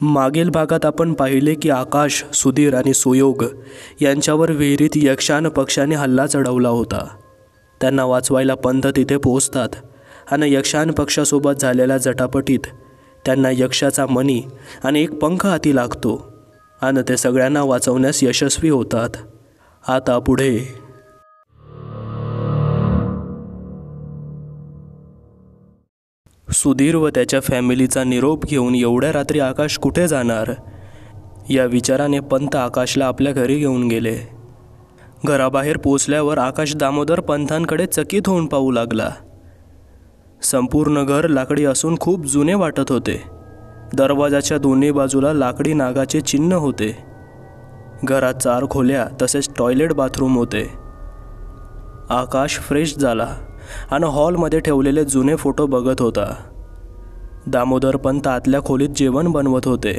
मागील भागात आपण पाहिले की आकाश, सुधीर आणि सुयोग यांच्यावर विहिरीत यक्षान पक्षाने हल्ला चढवला होता. त्यांना वाचवायला पंत तिथे पोहोचतात आणि यक्षान पक्षासोबत झालेल्या जटापटीत त्यांना यक्षाचा मणी आणि एक पंख हाती लागतो आणि ते सगळ्यांना वाचवण्यास यशस्वी होतात. आता पुढे सुधीर व त्याच्या फॅमिलीचा निरोप घेऊन एवढ्या रात्री आकाश कुठे जाणार या विचाराने पंत आकाशला आपल्या घरी घेऊन गेले. घराबाहेर पोचल्यावर आकाश दामोदर पंतांकडे चकित होऊन पाहू लागला. संपूर्ण घर लाकडी असून खूप जुने वाटत होते. दरवाजाच्या दोन्ही बाजूला लाकडी नागाचे चिन्ह होते. घरात 4 खोल्या तसेच टॉयलेट बाथरूम होते. आकाश फ्रेश झाला आणि हॉलमध्ये ठेवलेले जुने फोटो बघत होता. दामोदर पंत आतल्या खोलीत जेवण बनवत होते.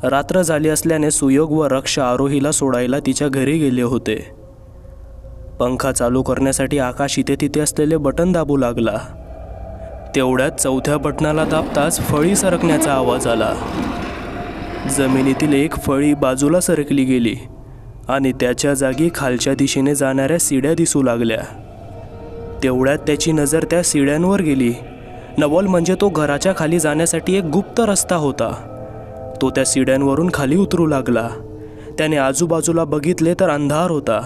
रात्र झाली असल्याने सुयोग व रक्ष आरोहीला सोडायला तिच्या घरी गेले होते. पंखा चालू करण्यासाठी आकाश इथे तिथे असलेले बटन दाबू लागला. तेवढ्यात 4थ्या बटनाला दाबताच फळी सरकण्याचा आवाज आला. जमिनीतील एक फळी बाजूला सरकली गेली आणि त्याच्या जागी खालच्या दिशेने जाणाऱ्या शिड्या दिसू लागल्या. तेवढ्यात त्याची नजर त्या शिड्यांवर गेली. नवल म्हणजे तो घराच्या खाली जाण्यासाठी एक गुप्त रस्ता होता. तो त्या शिड्यांवरून खाली उतरू लागला. त्याने आजूबाजूला बघितले तर अंधार होता.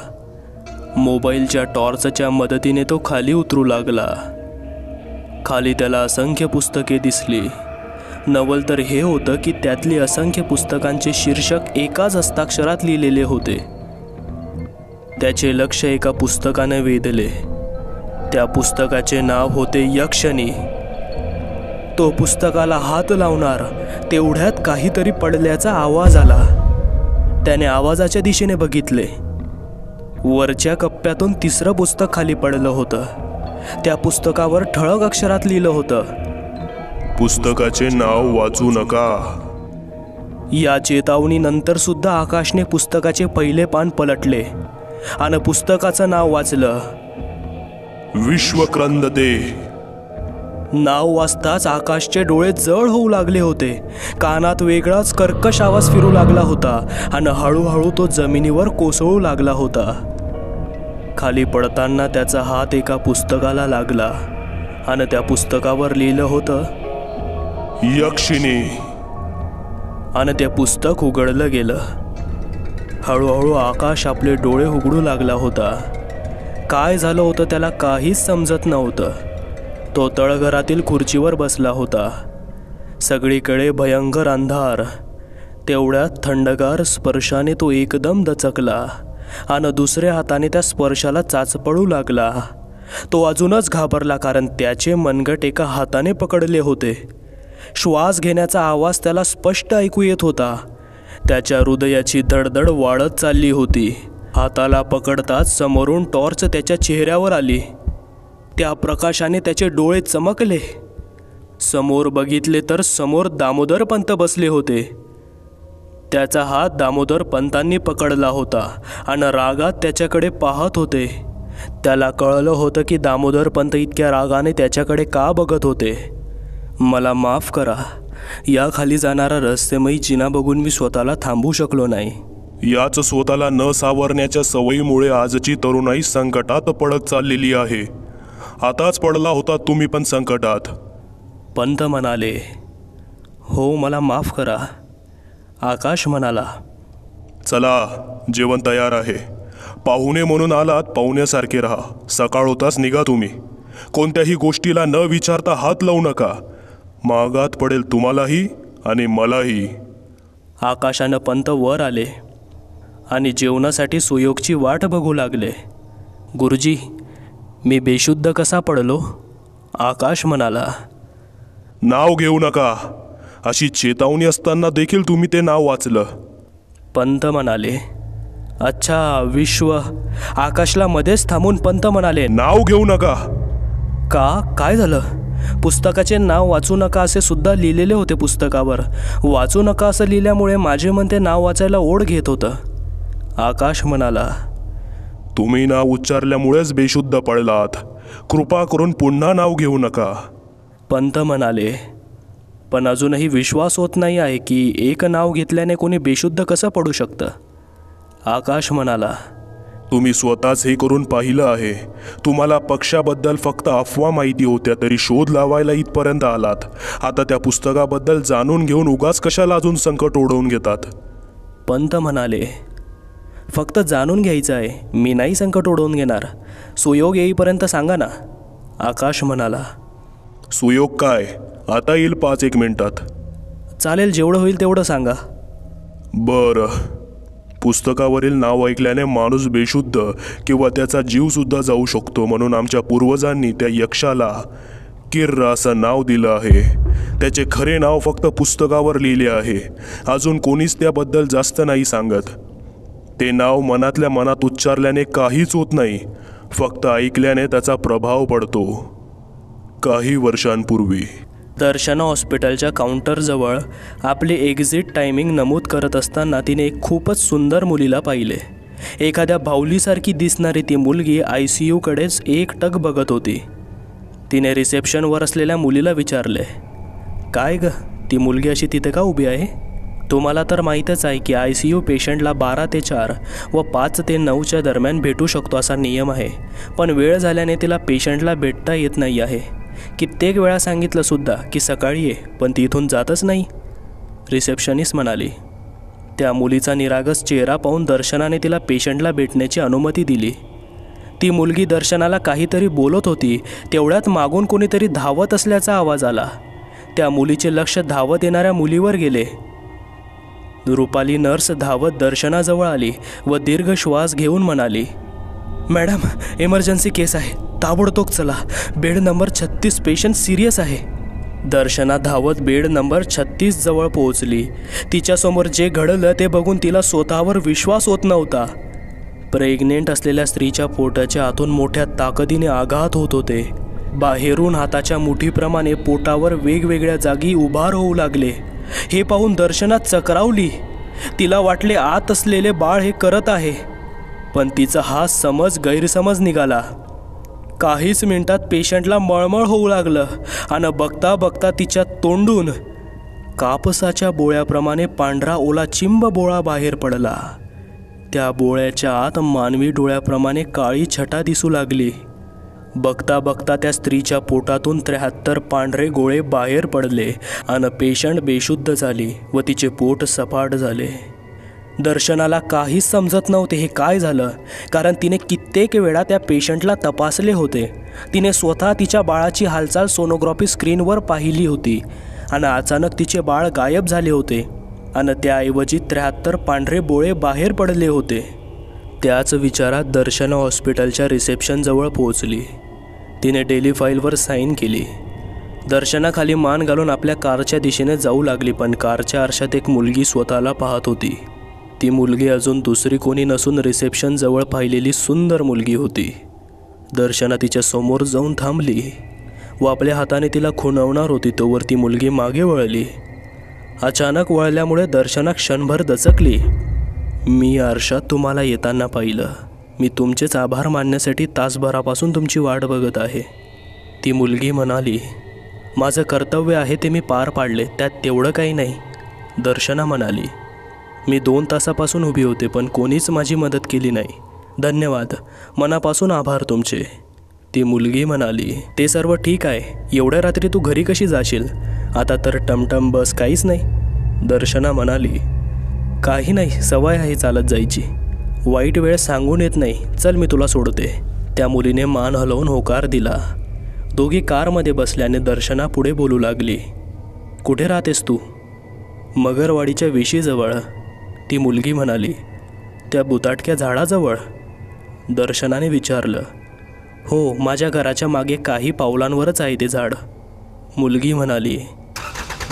मोबाईलच्या टॉर्चच्या मदतीने तो खाली उतरू लागला. खाली त्याला असंख्य पुस्तके दिसली. नवल तर हे होतं की त्यातली असंख्य पुस्तकांचे शीर्षक एकाच हस्ताक्षरात लिहिलेले होते. त्याचे लक्ष एका पुस्तकाने वेधले. त्या पुस्तकाचे नाव होते यक्षिणी. तो पुस्तकाला हात लावणार तेवढ्यात काहीतरी पडल्याचा आवाज आला. त्याने आवाजाच्या दिशेने बघितले. वरच्या कप्प्यातून 3रं पुस्तक खाली पडलं होतं. त्या पुस्तकावर ठळक अक्षरात लिहिलं होतं, पुस्तकाचे नाव वाचू नका. या चेतावणीनंतर सुद्धा आकाशने पुस्तकाचे पहिले पान पलटले आणि पुस्तकाचं नाव वाचलं, विश्वक्रंदते. नाव वाचताच आकाशचे डोळे जळ होऊ लागले होते. कानात वेगळाच कर्कश आवाज फिरू लागला होता आणि हळूहळू तो जमिनीवर कोसळू लागला होता. खाली पडताना त्याचा हात एका पुस्तकाला लागला आणि त्या पुस्तकावर लिहिलं होतं, यक्षिणी. आणि ते पुस्तक उघडलं गेलं. हळूहळू आकाश आपले डोळे उघडू लागला होता. काय झालं होतं त्याला काहीच समजत नव्हतं. तो तळघरातील खुर्चीवर बसला होता. सगळीकडे भयंकर अंधार. तेवढ्यात थंडगार स्पर्शाने तो एकदम दचकला आणि दुसऱ्या हाताने त्या स्पर्शाला चाचपळू लागला. तो अजूनच घाबरला कारण त्याचे मनगट एका हाताने पकडले होते. श्वास घेण्याचा आवाज त्याला स्पष्ट ऐकू येत होता. त्याच्या हृदयाची धडधड वाढत चालली होती. हाताला पकडताच समोरून टॉर्च त्याच्या चेहऱ्यावर आली. त्या प्रकाशाने त्याचे डोळे चमकले. समोर बघितले तर समोर दामोदर पंत बसले होते. त्याचा हात दामोदर पंतांनी पकडला होता आणि रागात त्याच्याकडे पाहत होते. त्याला कळलं होतं की दामोदर पंत इतक्या रागाने त्याच्याकडे का बघत होते. मला माफ करा, या खाली जाणारा रहस्यमयी जिना बघून मी स्वतःला थांबवू शकलो नाही. याच स्वतःला न सावरण्याच्या सवयीमुळे आजची तरुणाई संकटात पडत चाललेली आहे. आताच पडला होता तुम्ही पण संकटात. पंत म्हणाले, हो मला माफ करा. आकाश म्हणाला, चला जेवण तयार आहे. पाहुणे म्हणून आलात, पाहुण्यासारखे राहा. सकाळ होताच निघा तुम्ही. कोणत्याही गोष्टीला न विचारता हात लावू नका. मागात पडेल तुम्हालाही आणि मलाही. आकाशानं पंत वर आले आणि जेवणासाठी सुयोगची वाट बघू लागले. गुरुजी, मी बेशुद्ध कसा पडलो? आकाश म्हणाला, नाव घेऊ नका. अशी चेतावणी असताना देखील तुम्ही ते नाव वाचलं. पंत म्हणाले, अच्छा विश्व. आकाशला मध्येच थांबून पंत म्हणाले, नाव घेऊ नका. का? काय झालं? पुस्तकाचे नाव वाचू नका असे सुद्धा लिहिलेले होते पुस्तकावर. वाचू नका असं लिहिल्यामुळे माझे मन ते नाव वाचायला ओढ घेत होतं. आकाश म्हणाला, तुम्ही नाव उच्चारल्यामुळेच बेशुद्ध पडलात. कृपा करून पुन्हा नाव घेऊ नका. पंत म्हणाले, पण अजूनही विश्वास होत नाही आहे की एक नाव घेतल्याने कोणी बेशुद्ध कसं पडू शकतं. आकाश म्हणाला, तुम्ही स्वतःच हे करून पाहिलं आहे. तुम्हाला पक्षाबद्दल फक्त अफवा माहिती होत्या तरी शोध लावायला इथपर्यंत आलात. आता त्या पुस्तकाबद्दल जाणून घेऊन उगाच कशाला अजून संकट ओढवून घेतात. पंत म्हणाले, फक्त जाणून घ्यायचं आहे, मी नाही संकट ओढवून घेणार. सुयोग येईपर्यंत सांगा ना. आकाश म्हणाला, सुयोग काय? आता येईल 5-1 मिनिटात. चालेल, जेवढं होईल तेवढं सांगा. बरं. पुस्तकावरील नाव ऐकल्याने माणूस बेशुद्ध किंवा त्याचा जीवसुद्धा जाऊ शकतो, म्हणून आमच्या पूर्वजांनी त्या यक्षाला किर्र असं नाव दिलं आहे. त्याचे खरे नाव फक्त पुस्तकावर लिहिले आहे. अजून कोणीच त्याबद्दल जास्त नाही सांगत. ते नाव मनातल्या मनात उच्चारल्याने काहीच होत नाही, फक्त ऐकल्याने त्याचा प्रभाव पडतो. काही वर्षांपूर्वी दर्शना हॉस्पिटलच्या काउंटरजवळ आपली एक्झिट टायमिंग नमूद करत असताना तिने एक खूपच सुंदर मुलीला पाहिले. एखाद्या बाहुलीसारखी दिसणारी ती मुलगी ICUकडेच एकटक बघत होती. तिने रिसेप्शनवर असलेल्या मुलीला विचारले, काय ग, ती मुलगी अशी तिथे का उभी आहे? तुम्हाला तर माहीतच आहे की ICU पेशंटला 12 ते 4 व 5 ते 9च्या दरम्यान भेटू शकतो असा नियम आहे. पण वेळ झाल्याने तिला पेशंटला भेटता येत नाही आहे. कित्येक वेळा सांगितलंसुद्धा की सकाळी ये, पण ती इथून जातच नाही. रिसेप्शनिस्ट म्हणाली. त्या मुलीचा निरागस चेहरा पाहून दर्शनाने तिला पेशंटला भेटण्याची अनुमती दिली. ती मुलगी दर्शनाला काहीतरी बोलत होती. तेवढ्यात मागून कोणीतरी धावत असल्याचा आवाज आला. त्या मुलीचे लक्ष धावत येणाऱ्या मुलीवर गेले. रुपाली नर्स धावत दर्शनाजवळ आली व दीर्घ श्वास घेऊन म्हणाली, मॅडम, इमर्जन्सी केस आहे, ताबडतोब चला. बेड नंबर 36 पेशंट सिरियस आहे. दर्शना धावत बेड नंबर 36 जवळ पोहोचली. तिच्यासमोर जे घडलं ते बघून तिला स्वतःवर विश्वास होत नव्हता. प्रेग्नेंट असलेल्या स्त्रीच्या पोटाच्या आतून मोठ्या ताकदीने आघात होत होते. बाहेरून हाताच्या मुठीप्रमाणे पोटावर वेगवेगळ्या जागी उभार होऊ लागले. हे पाहून दर्शना चक्रावली. तिला वाटले आत असलेले बाळ हे करत आहे, पण तिचा हा समज गैरसमज निघाला. काहीच मिनिटात पेशंटला मळमळ होऊ लागलं आणि बघता बघता तिच्या तोंडून कापसाच्या बोळ्याप्रमाणे पांढरा ओला चिंब बोळा बाहेर पडला. त्या बोळ्याच्या आत मानवी डोळ्याप्रमाणे काळी छटा दिसू लागली. बघता बघता त्या स्त्रीच्या पोटातून 73 पांढरे गोळे बाहेर पडले आणि पेशंट बेशुद्ध झाली व तिचे पोट सपाट झाले. दर्शनाला काहीच समजत नव्हते हे काय झालं, कारण तिने कित्येक वेळा त्या पेशंटला तपासले होते. तिने स्वतः तिच्या बाळाची हालचाल सोनोग्राफी स्क्रीनवर पाहिली होती आणि अचानक तिचे बाळ गायब झाले होते आणि त्याऐवजी 73 पांढरे बोळे बाहेर पडले होते. त्याच विचारात दर्शना हॉस्पिटलच्या रिसेप्शनजवळ पोहोचली. तिने डेली फाईलवर साईन केली. दर्शना खाली मान घालून आपल्या कारच्या दिशेने जाऊ लागली, पण कारच्या आरशात एक मुलगी स्वतःला पाहत होती. ती मुलगी अजून दुसरी कोणी नसून रिसेप्शनजवळ पाहिलेली सुंदर मुलगी होती. दर्शना तिच्या समोर जाऊन थांबली व आपल्या हाताने तिला खुणवणार होती तोवर ती मुलगी मागे वळली. अचानक वळल्यामुळे दर्शना क्षणभर दचकली. मी आरशात तुम्हाला येताना पाहिलं. मी तुमचेच आभार मानण्यासाठी तासभरापासून तुमची वाट बघत आहे. ती मुलगी म्हणाली, माझं कर्तव्य आहे ते मी पार पाडले, त्यात तेवढं काही नाही. दर्शना म्हणाली, मी 2 तासापासून उभी होते पण कोणीच माझी मदत केली नाही. धन्यवाद, मनापासून आभार तुमचे. ती मुलगी म्हणाली, ते सर्व ठीक आहे. एवढ्या रात्री तू घरी कशी जाशील? आता तर टमटम बस काहीच नाही. दर्शना म्हणाली, काही नाही, सवय आहे चालत जायची. वाईट वेळ सांगून येत नाही. चल मी तुला सोडते. त्या मुलीने मान हलवून होकार दिला. दोघी कारमध्ये बसल्याने दर्शना पुढे बोलू लागली, कुठे राहतेस तू? मगरवाडीच्या विशीजवळ. ती मुलगी म्हणाली, त्या बुताटक्या झाडाजवळ? दर्शनाने विचारलं. हो, माझ्या घराच्या मागे काही पावलांवरच आहे ते झाड. मुलगी म्हणाली.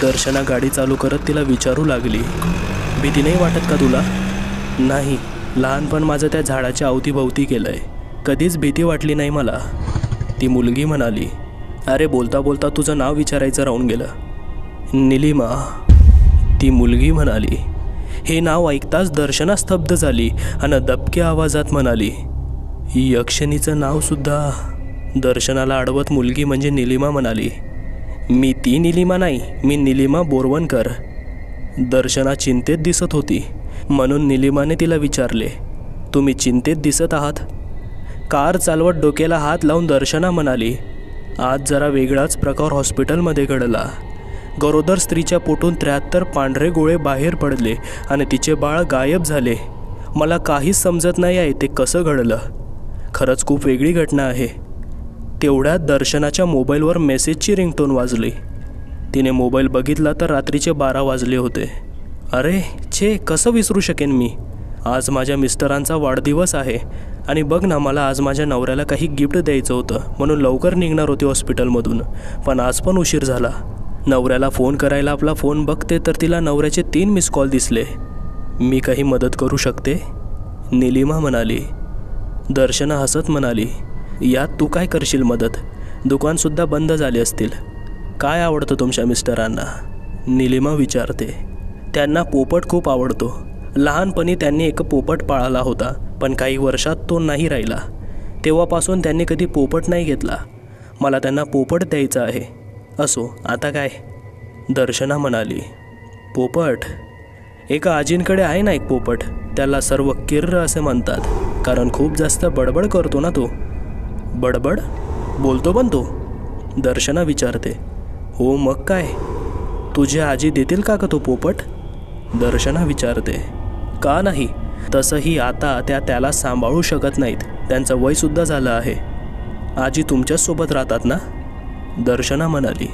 दर्शना गाडी चालू करत तिला विचारू लागली, भीती नाही वाटत का तुला? नाही, लहानपण माझं त्या झाडाच्या अवतीभोवती केलंय, कधीच भीती वाटली नाही मला. ती मुलगी म्हणाली, अरे बोलता बोलता तुझं नाव विचारायचं राहून गेलं. निलिमा. ती मुलगी म्हणाली. हे नाव ऐकताच दर्शना स्तब्ध झाली आणि दबक्या आवाजात म्हणाली, यक्षिणीचं नावसुद्धा. दर्शनाला अडवत मुलगी म्हणजे निलिमा म्हणाली, मी ती निलिमा नाही, मी निलिमा बोरवणकर. दर्शना चिंतेत दिसत होती, म्हणून निलिमाने तिला विचारले, तुम्ही चिंतेत दिसत आहात? कार चालवत डोक्याला हात लावून दर्शना म्हणाली, आज जरा वेगळाच प्रकार हॉस्पिटलमध्ये घडला. गरोदर स्त्रीच्या पोटून 73 पांढरे गोळे बाहेर पडले आणि तिचे बाळ गायब झाले. मला काहीच समजत नाही आहे ते कसं घडलं. खरंच खूप वेगळी घटना आहे. तेवढ्यात दर्शनाच्या मोबाईलवर मेसेजची रिंगटोन वाजली. तिने मोबाईल बघितला तर रात्रीचे 12 वाजले होते. अरे छे, कसं विसरू शकेन मी? आज माझ्या मिस्टरांचा वाढदिवस आहे आणि बघ ना, मला आज माझ्या नवऱ्याला काही गिफ्ट द्यायचं होतं म्हणून लवकर निघणार होती हॉस्पिटलमधून, पण आज पण उशीर झाला. नवऱ्याला फोन करायला आपला फोन बघते तर तिला नवऱ्याचे 3 मिस कॉल दिसले. मी काही मदत करू शकते? निलिमा म्हणाली. दर्शना हसत म्हणाली, यात तू काय करशील मदत? दुकानसुद्धा बंद झाले असतील. काय आवडतं तुमच्या मिस्टरांना? निलिमा विचारते. त्यांना पोपट खूप आवडतो. लहानपणी त्यांनी एक पोपट पाळला होता, पण काही वर्षात तो नाही राहिला. तेव्हापासून त्यांनी कधी पोपट नाही घेतला. मला त्यांना पोपट द्यायचा आहे. असो, आता काय? दर्शना म्हणाली. पोपट? एका आजींकडे आहे ना एक पोपट. त्याला सर्व किर्र असे म्हणतात, कारण खूप जास्त बडबड करतो ना तो. बडबड बोलतो पण तो? दर्शना विचारते. हो मग काय, तुझी आजी देतील का तो पोपट? दर्शना विचारते. का नाही? तसंही आता त्याला सांभाळू शकत नाहीत. त्यांचं वयसुद्धा झालं आहे. आजी तुमच्याचसोबत राहतात ना? दर्शना म्हणाली.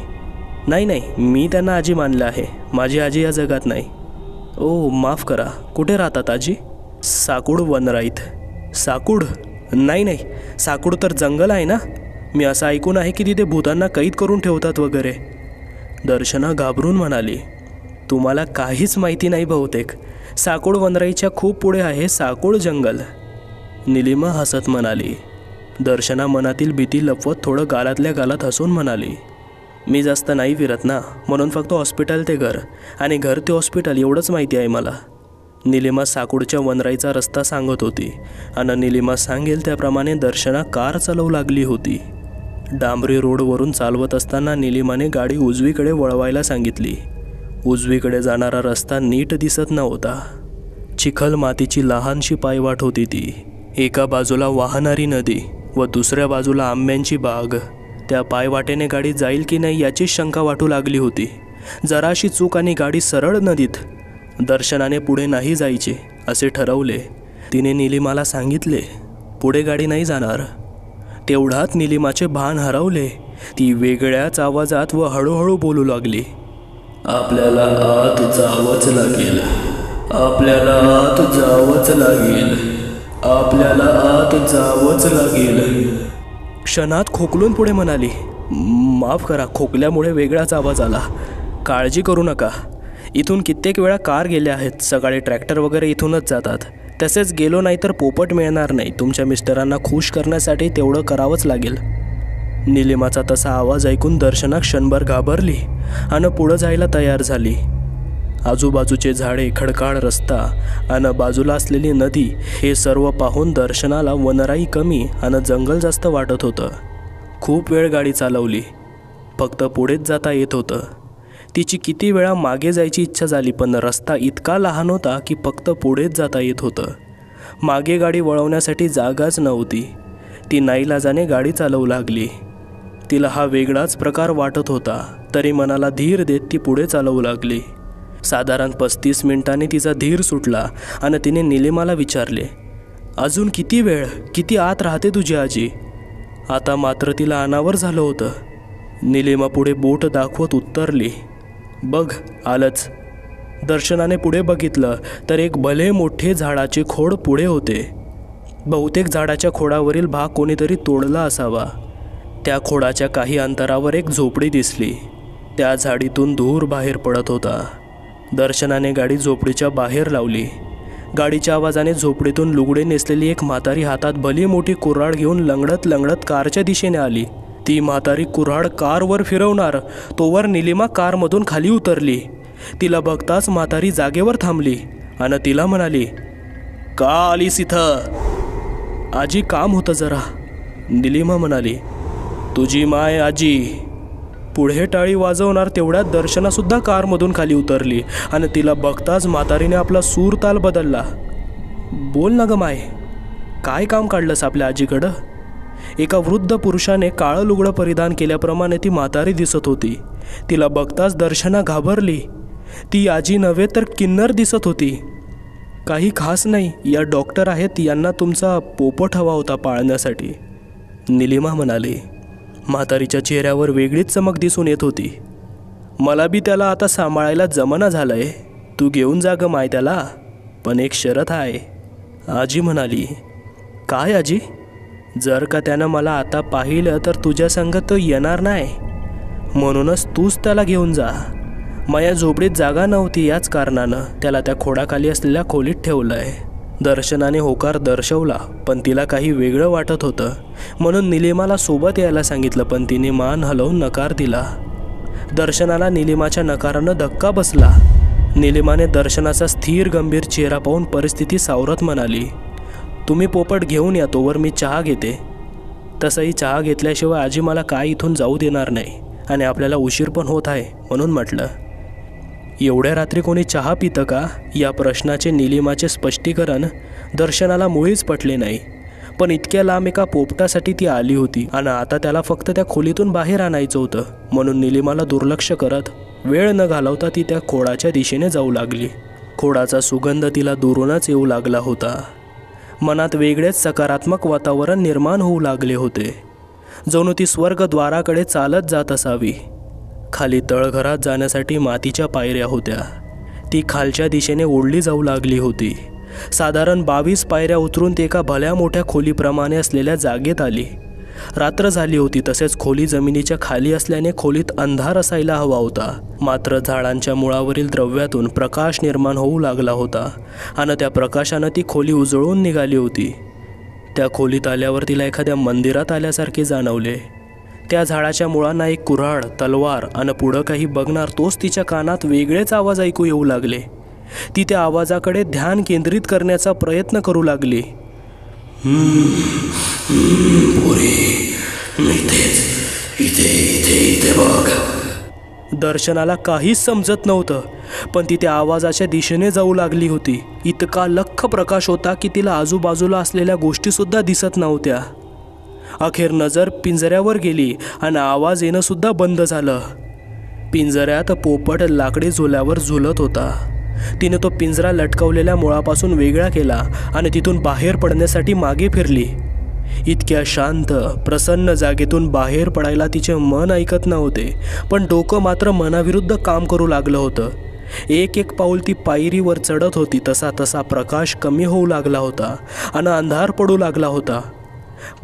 नाही, मी त्यांना आजी मानलं आहे. माझी आजी या जगात नाही. ओ माफ करा, कुठे राहतात आजी? साकूड वनराईत. साकूड? नाही, साकूड तर जंगल आहे ना. मी असं ऐकून आहे की तिथे भूतांना कैद करून ठेवतात वगैरे. दर्शना घाबरून म्हणाली, तुम्हाला काहीच माहिती नाही बहुतेक. साकूड वनराईच्या खूप पुढे आहे साकूड जंगल. निलिमा हसत म्हणाली. दर्शना मनातील भीती लपवत थोडं गालातल्या गालात हसून म्हणाली, मी जास्त नाही फिरत ना, म्हणून फक्त हॉस्पिटल ते घर आणि घर ते हॉस्पिटल एवढंच माहिती आहे मला. निलिमा साकूडच्या वनराईचा रस्ता सांगत होती आणि निलिमा सांगेल त्याप्रमाणे दर्शना कार चालवू लागली होती. डांबरी रोडवरून चालवत असताना निलिमाने गाडी उजवीकडे वळवायला सांगितली. उजवीकडे जाणारा रस्ता नीट दिसत नव्हता. चिखल मातीची लहानशी पायवाट होती ती. एका बाजूला वाहणारी नदी व दुसऱ्या बाजूला आंब्यांची बाग. त्या पायवाटेने गाडी जाईल की नाही याची शंका वाटू लागली होती. जराशी चूक आणि गाडी सरळ नदीत. दर्शनाने पुढे नाही जायचे असे ठरवले. तिने निलिमाला सांगितले, पुढे गाडी नाही जाणार. तेवढ्यात निलिमाचे भान हरवले. ती वेगळ्याच आवाजात व हळूहळू बोलू लागली, आपल्याला आत जावंच लागेल, आपल्याला आत जावंच लागेल, आपल्याला आत जावंच लागेल. क्षणात खोकलून पुढे म्हणाली, माफ करा, खोकल्यामुळे वेगळाच आवाज आला. काळजी करू नका. इथून कित्येक वेळा कार गेल्या आहेत. सकाळी ट्रॅक्टर वगैरे इथूनच जातात. तसेच गेलो नाही तर पोपट मिळणार नाही. तुमच्या मिस्टरांना खुश करण्यासाठी तेवढं करावंच लागेल. निलिमाचा तसा आवाज ऐकून दर्शना क्षणभर घाबरली आणि पुढं जायला तयार झाली. आजूबाजूचे झाडे, खडकाळ रस्ता आणि बाजूला असलेली नदी हे सर्व पाहून दर्शनाला वनराई कमी आणि जंगल जास्त वाटत होतं. खूप वेळ गाडी चालवली, फक्त पुढेच जाता येत होतं. तिची किती वेळा मागे जायची इच्छा झाली, पण रस्ता इतका लहान होता की फक्त पुढेच जाता येत होतं. मागे गाडी वळवण्यासाठी जागाच नव्हती. ती नाईलाजाने गाडी चालवू लागली. तिला हा वेगळाच प्रकार वाटत होता, तरी मनाला धीर देत ती पुढे चालवू लागली. साधारण 35 मिनिटांनी तिचा धीर सुटला आणि तिने निलिमाला विचारले, अजून किती वेळ, किती आत राहते तुझी आजी? आता मात्र तिला अनावर झालं होतं. निलिमा पुढे बोट दाखवत उत्तरली, बघ आलंच. दर्शनाने पुढे बघितलं तर एक भले मोठे झाडाचे खोड पुढे होते. बहुतेक झाडाच्या खोडावरील भाग कोणीतरी तोडला असावा. त्या खोडाच्या काही अंतरावर एक झोपडी दिसली. त्या झाडीतून धूर बाहेर पडत होता. दर्शनाने गाडी झोपडीच्या बाहेर लावली. गाडीच्या आवाजाने झोपडीतून लुगडे नेसलेली एक म्हातारी हातात भली मोठी कुऱ्हाड घेऊन लंगडत लंगडत कारच्या दिशेने आली. ती म्हातारी कुऱ्हाड कारवर फिरवणार तोवर निलिमा कारमधून खाली उतरली. तिला बघताच म्हातारी जागेवर थांबली आणि तिला म्हणाली, का आलीस इथं? आजी, काम होतं जरा. निलिमा म्हणाली, तुझी माय आजी. पुढे टाळी वाजवणार तेवढ्यात दर्शनासुद्धा कारमधून खाली उतरली आणि तिला बघताच म्हातारीने आपला सूर ताल बदलला. बोल ना ग माय, काय काम काढलंस आपल्या आजीकडं? एका वृद्ध पुरुषाने काळं लुगडं परिधान केल्याप्रमाणे ती म्हातारी दिसत होती. तिला बघताच दर्शना घाबरली. ती आजी नव्हे तर किन्नर दिसत होती. काही खास नाही, या डॉक्टर आहेत, यांना तुमचा पोपट हवा होता पाळण्यासाठी, निलिमा म्हणाली. म्हातारीच्या चेहऱ्यावर वेगळीच चमक दिसून येत होती. मला बी त्याला आता सांभाळायला जमना झालंय. तू घेऊन जा ग माय त्याला, पण एक शरत आहे, आजी म्हणाली. काय आजी? जर का त्यानं मला आता पाहिलं तर तुझ्या संग तो येणार नाही, म्हणूनच तूच त्याला घेऊन जा. माझ्या झोपडीत जागा नव्हती, याच कारणानं त्याला त्या खोडाखाली असलेल्या खोलीत ठेवलंय. दर्शनाने होकार दर्शवला, पण तिला काही वेगळं वाटत होतं, म्हणून निलिमाला सोबत यायला सांगितलं, पण तिने मान हलवून नकार दिला. दर्शनाला निलिमाच्या नकारानं धक्का बसला. निलिमाने दर्शनाचा स्थिर गंभीर चेहरा पाहून परिस्थिती सावरत म्हणाली, तुम्ही पोपट घेऊन या, तोवर मी चहा घेते. तसंही चहा घेतल्याशिवाय आजी मला काय इथून जाऊ देणार नाही आणि आपल्याला उशीर पण होत आहे, म्हणून म्हटलं. एवढ्या रात्री कोणी चहा पितं का? या प्रश्नाचे निलिमाचे स्पष्टीकरण दर्शनाला मुळीच पटले नाही. पण इतक्या लांब एका पोपटासाठी ती आली होती आणि आता त्याला फक्त त्या खोलीतून बाहेर आणायचं होतं, म्हणून निलिमाला दुर्लक्ष करत वेळ न घालवता ती त्या खोडाच्या दिशेने जाऊ लागली. खोडाचा सुगंध तिला दुरूनच येऊ लागला होता. मनात वेगळेच सकारात्मक वातावरण निर्माण होऊ लागले होते, जणू ती स्वर्गद्वाराकडे चालत जात असावी. खाली तळघरात जाण्यासाठी मातीच्या पायऱ्या होत्या. ती खालच्या दिशेने ओढली जाऊ लागली होती. साधारण 22 पायऱ्या उतरून ती एका भल्या मोठ्या खोलीप्रमाणे असलेल्या जागेत आली. रात्र झाली होती, तसेच खोली जमिनीच्या खाली असल्याने खोलीत अंधार असायला हवा होता. मात्र झाडांच्या मुळावरील द्रव्यातून प्रकाश निर्माण होऊ लागला होता आणि त्या प्रकाशानं ती खोली उजळून निघाली होती. त्या खोलीत आल्यावर तिला एखाद्या मंदिरात आल्यासारखे जाणवले. त्या झाडाच्या मुळांना एक कुऱ्हाड, तलवार आणि पुढं काही बघणार तोच तिच्या कानात वेगळेच आवाज ऐकू येऊ लागले. ती त्या आवाजाकडे ध्यान केंद्रित करण्याचा प्रयत्न करू लागली. दर्शनाला काहीच समजत नव्हतं, पण ती त्या आवाजाच्या दिशेने जाऊ लागली होती. इतका लख्ख प्रकाश होता की तिला आजूबाजूला असलेल्या गोष्टीसुद्धा दिसत नव्हत्या. अखेर नजर पिंजऱ्यावर गेली आणि आवाज येणं सुद्धा बंद झालं. पिंजऱ्यात पोपट लाकडी झुल्यावर झुलत होता. तिने तो पिंजरा लटकवलेल्या मुळापासून वेगळा केला आणि तिथून बाहेर पडण्यासाठी मागे फिरली. इतक्या शांत प्रसन्न जागेतून बाहेर पडायला तिचे मन ऐकत नव्हते, पण डोकं मात्र मनाविरुद्ध काम करू लागलं होतं. एक एक पाऊल ती पायरीवर चढत होती तसा तसा प्रकाश कमी होऊ लागला होता आणि अंधार पडू लागला होता.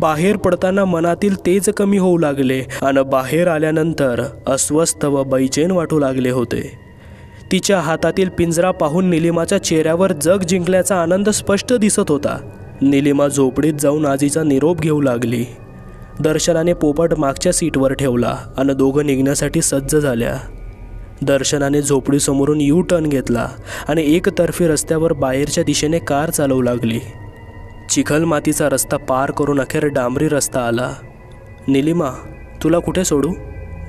बाहेर पडताना मनातील तेज कमी होऊ लागले आणि बाहेर आल्यानंतर अस्वस्थ व बैचेन वाटू लागले होते. तिच्या हातातील पिंजरा पाहून निलिमाच्या चेहऱ्यावर जग जिंकल्याचा आनंद स्पष्ट दिसत होता. निलिमा झोपडीत जाऊन आजीचा निरोप घेऊ लागली. दर्शनाने पोपट मागच्या सीटवर ठेवला आणि दोघं निघण्यासाठी सज्ज झाल्या. दर्शनाने झोपडीसमोरून यू टर्न घेतला आणि एकतर्फी रस्त्यावर बाहेरच्या दिशेने कार चालवू लागली. चिखल मातीचा रस्ता पार करून अखेर डांबरी रस्ता आला. निलिमा, तुला कुठे सोडू?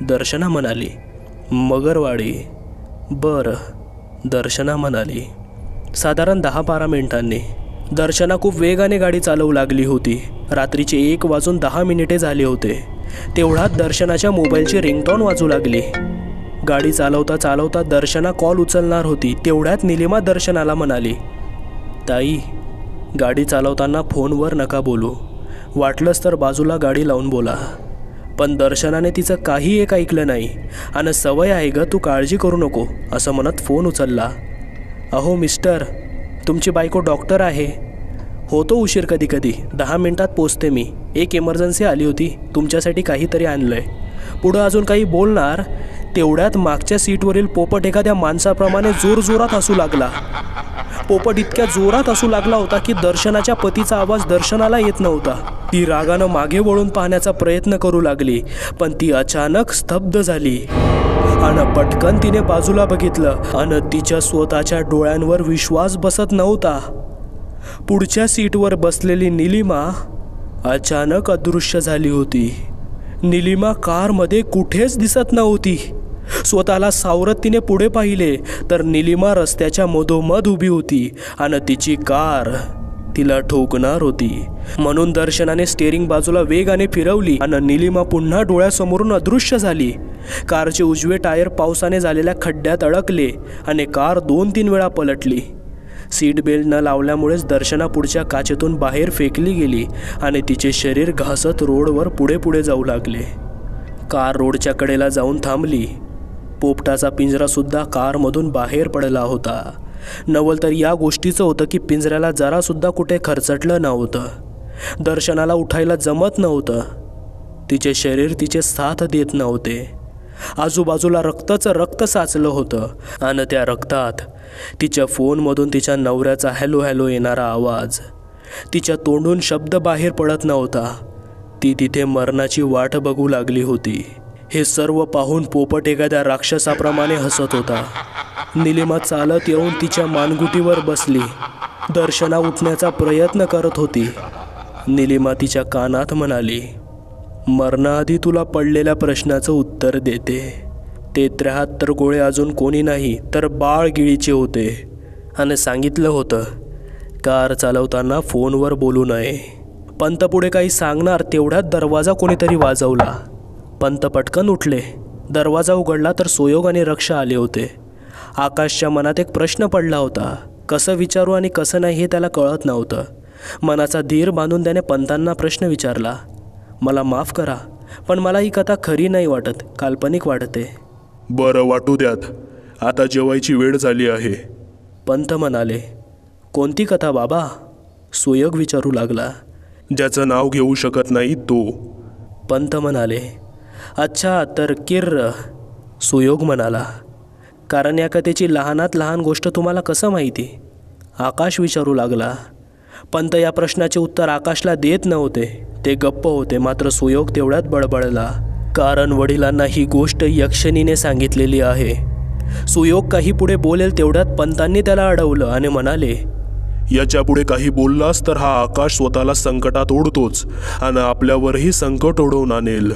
दर्शना म्हणाली. मगरवाडी. बरं, दर्शना म्हणाली. साधारण 10-12 मिनिटांनी. दर्शना खूप वेगाने गाडी चालवू लागली होती. रात्रीचे 1:10 झाले होते. तेवढ्यात दर्शनाच्या मोबाईलची रिंगटोन वाजू लागली. गाडी चालवता चालवता दर्शना कॉल उचलणार होती, तेवढ्यात निलिमा दर्शनाला म्हणाली, ताई, गाडी चालवताना फोनवर नका बोलू, वाटलंच तर बाजूला गाडी लावून बोला. पण दर्शनाने तिचं काही एक ऐकलं नाही आणि सवय आहे ग, तू काळजी करू नको असं म्हणत फोन उचलला. अहो मिस्टर, तुमची बायको डॉक्टर आहे. होतो उशीर कधी कधी, 10 मिनिटात पोचते मी. एक इमर्जन्सी आली होती, तुमच्यासाठी काहीतरी आणलं आहे. पुढं अजून काही बोलणार तेवढ्यात मागच्या सीटवरील पोपट एखाद्या माणसाप्रमाणे जोरजोरात हसू लागला. पोपट इतक्या जोरात हसू लागला होता की दर्शनाच्या पतीचा आवाज दर्शनाला येत नव्हता. ती रागानं मागे वळून पाहण्याचा प्रयत्न करू लागली, पण ती अचानक स्तब्ध झाली आणि पटकन तिने बाजूला बघितलं आणि तिच्या स्वतःच्या डोळ्यांवर विश्वास बसत नव्हता. पुढच्या सीटवर बसलेली निलिमा अचानक अदृश्य झाली होती. निलिमा कारमध्ये कुठेच दिसत नव्हती. स्वतःला सावरत तिने पुढे पाहिले तर निलिमा रस्त्याच्या मधोमध उभी होती आणि तिची कार तिला ठोकणार होती. म्हणून दर्शनाने स्टेअरिंग बाजूला वेगाने फिरवली आणि निलिमा पुन्हा डोळ्यासमोरून अदृश्य झाली. कारचे उजवे टायर पावसाने झालेल्या खड्ड्यात अडकले आणि कार 2-3 वेळा पलटली. सीट बेल्ट न लावल्यामुळेच दर्शना पुढच्या काचेतून बाहेर फेकली गेली आणि तिचे शरीर घासत रोडवर पुढे पुढे जाऊ लागले. कार रोडच्या कडेला जाऊन थांबली. पोपटाचा पिंजरासुद्धा कारमधून बाहेर पडला होता. नवल तर या गोष्टीचं होतं की पिंजऱ्याला जरासुद्धा कुठे खरचटलं नव्हतं. दर्शनाला उठायला जमत नव्हतं. तिचे शरीर तिचे साथ देत नव्हते. आजूबाजूला रक्ताचं रक्त साचलं होतं आणि त्या रक्तात तिच्या फोनमधून तिच्या नवऱ्याचा हॅलो हॅलो येणारा आवाज. तिच्या तोंडून शब्द बाहेर पडत नव्हता. ती तिथे मरणाची वाट बघू लागली होती. हे सर्व पाहून पोपट एखाद्या राक्षसाप्रमाणे हसत होता. निलिमा चालत येऊन तिच्या मानगुटीवर बसली. दर्शना उठण्याचा प्रयत्न करत होती. निलिमा तिच्या कानात म्हणाली, मरणाआधी तुला पडलेल्या प्रश्नाचं उत्तर देते. ते 73 गोळे अजून कोणी नाही तर बाळगिळीचे होते आणि सांगितलं होतं कार चालवताना फोनवर बोलू नये. पंत पुढे काही सांगणार तेवढ्यात दरवाजा कोणीतरी वाजवला. पंत पटकन उठले. दरवाजा उघडला तर सोयोग आणि रक्षा आले होते. आकाशच्या मनात एक प्रश्न पडला होता. कसं विचारू आणि कसं नाही हे त्याला कळत नव्हतं. मनाचा धीर बांधून त्याने पंतांना प्रश्न विचारला, मला माफ करा पण मला ही कथा खरी नाही वाटत, काल्पनिक वाटते. बरं वाटू द्यात, आता जेवायची वेळ झाली आहे. पंत म्हणाले, कोणती कथा बाबा? सोयोग विचारू लागला. ज्याचं नाव घेऊ शकत नाही तो. पंत म्हणाले, अच्छा तर किर्र. सुयोग म्हणाला, कारण या कथेची लहानात लहान गोष्ट तुम्हाला कसं माहिती? आकाश विचारू लागला. पंत या प्रश्नाचे उत्तर आकाशला देत नव्हते. ते गप्प होते. मात्र सुयोग तेवढ्यात बडबडला, कारण वडिलांना ही गोष्ट यक्षिणीने सांगितलेली आहे. सुयोग काही पुढे बोलेल तेवढ्यात पंतांनी त्याला अडवलं आणि म्हणाले, याच्या पुढे काही बोललास तर हा आकाश स्वतःला संकटात ओढतोच आणि आपल्यावरही संकट ओढवून आणेल.